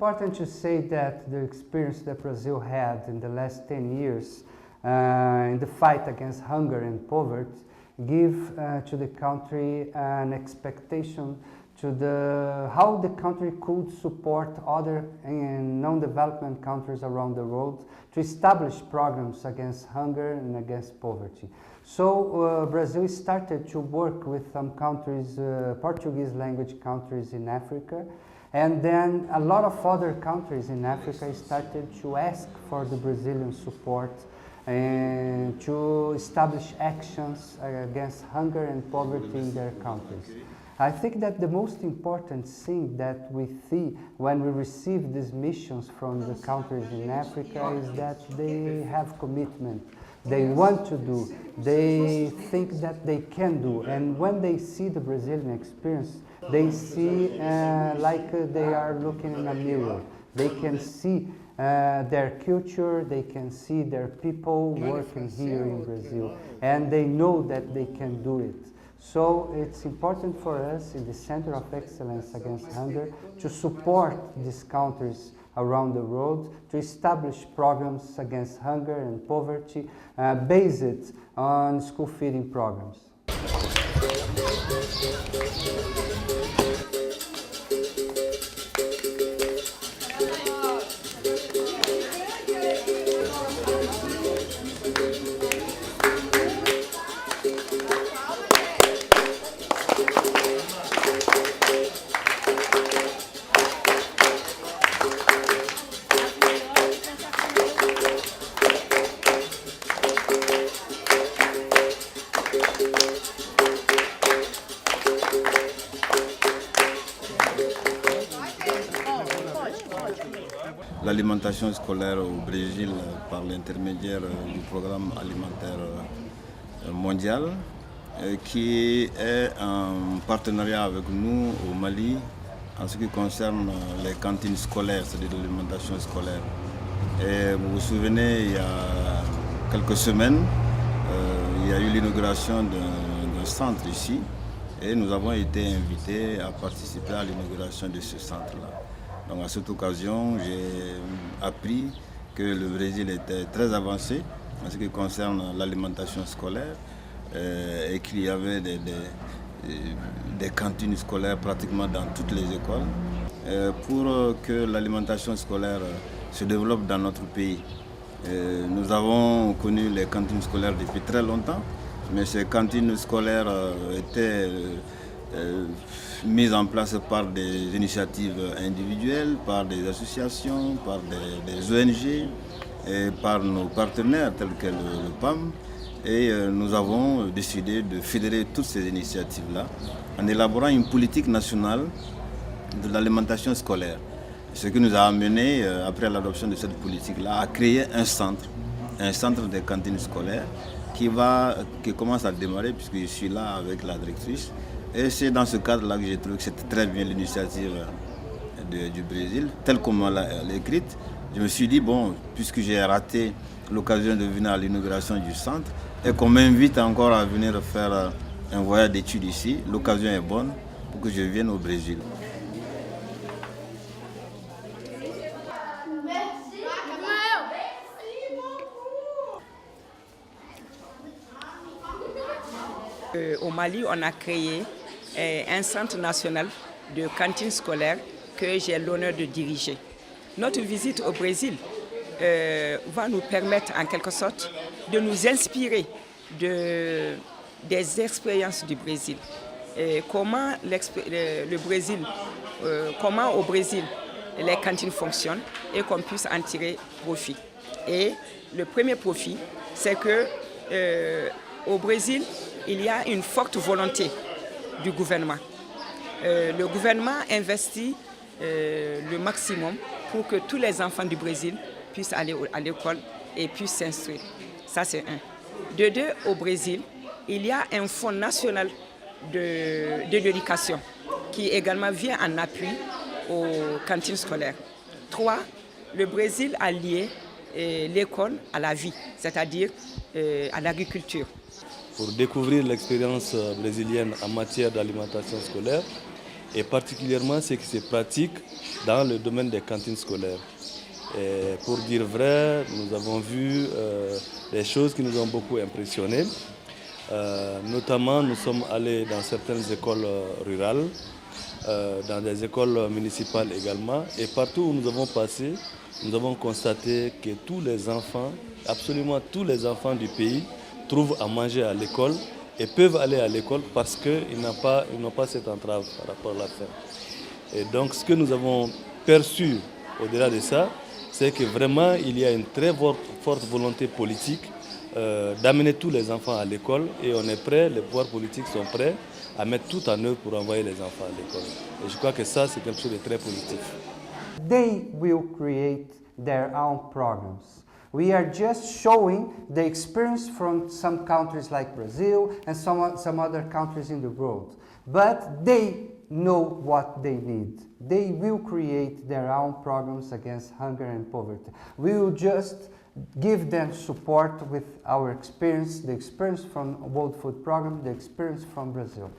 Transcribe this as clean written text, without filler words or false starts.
important to say that the experience that Brazil had in the last 10 years in the fight against hunger and poverty give to the country an expectation to how the country could support other non-development countries around the world to establish programs against hunger and against poverty. So Brazil started to work with some countries, Portuguese language countries in Africa, and then a lot of other countries in Africa started to ask for the Brazilian support and to establish actions against hunger and poverty in their countries. I think that the most important thing that we see when we receive these missions from the countries in Africa is that they have commitment. They want to do, they think that they can do, and when they see the Brazilian experience, they see like they are looking in a mirror. They can see their culture, they can see their people working here in Brazil, and they know that they can do it. So it's important for us in the Center of Excellence Against Hunger to support these countries around the world to establish programs against hunger and poverty based on school feeding programs. L'alimentation scolaire au Brésil par l'intermédiaire du programme alimentaire mondial qui est en partenariat avec nous au Mali en ce qui concerne les cantines scolaires, c'est-à-dire l'alimentation scolaire. Et vous vous souvenez, il y a quelques semaines, il y a eu l'inauguration d'un centre ici et nous avons été invités à participer à l'inauguration de ce centre-là. Donc à cette occasion, j'ai appris que le Brésil était très avancé en ce qui concerne l'alimentation scolaire et qu'il y avait des cantines scolaires pratiquement dans toutes les écoles. Pour que l'alimentation scolaire se développe dans notre pays, nous avons connu les cantines scolaires depuis très longtemps, mais ces cantines scolaires étaient mise en place par des initiatives individuelles, par des associations, par des ONG et par nos partenaires tels que le PAM. Et nous avons décidé de fédérer toutes ces initiatives-là en élaborant une politique nationale de l'alimentation scolaire. Ce qui nous a amené, après l'adoption de cette politique-là, à créer un centre des cantines scolaires qui commence à démarrer puisque je suis là avec la directrice. Et c'est dans ce cadre-là que j'ai trouvé que c'était très bien l'initiative du Brésil, telle qu'on l'a écrite. Je me suis dit, bon, puisque j'ai raté l'occasion de venir à l'inauguration du centre et qu'on m'invite encore à venir faire un voyage d'études ici, l'occasion est bonne pour que je vienne au Brésil. Au Mali, on a créé un centre national de cantines scolaires que j'ai l'honneur de diriger. Notre visite au Brésil va nous permettre en quelque sorte de nous inspirer des expériences du Brésil. Comment au Brésil les cantines fonctionnent et qu'on puisse en tirer profit. Et le premier profit, c'est que au Brésil, il y a une forte volonté du gouvernement. Le gouvernement investit le maximum pour que tous les enfants du Brésil puissent aller à l'école et puissent s'instruire. Ça, c'est un. De deux, au Brésil, il y a un fonds national de l'éducation qui également vient en appui aux cantines scolaires. Trois, le Brésil a lié l'école à la vie, c'est-à-dire à l'agriculture. Pour découvrir l'expérience brésilienne en matière d'alimentation scolaire, et particulièrement ce qui se pratique dans le domaine des cantines scolaires. Et pour dire vrai, nous avons vu des choses qui nous ont beaucoup impressionnés. Notamment, nous sommes allés dans certaines écoles rurales, dans des écoles municipales également. Et partout où nous avons passé, nous avons constaté que tous les enfants, absolument tous les enfants du pays, trouvent à manger à l'école et peuvent aller à l'école parce qu'ils n'ont pas cette entrave par rapport à la faim. Et donc, ce que nous avons perçu au-delà de ça, c'est que vraiment, il y a une très forte volonté politique d'amener tous les enfants à l'école et on est prêt, les pouvoirs politiques sont prêts à mettre tout en œuvre pour envoyer les enfants à l'école. Et je crois que ça, c'est quelque chose de très positif. They will create their own programs. We are just showing the experience from some countries like Brazil and some other countries in the world. But they know what they need. They will create their own programs against hunger and poverty. We will just give them support with our experience, the experience from World Food Programme, the experience from Brazil.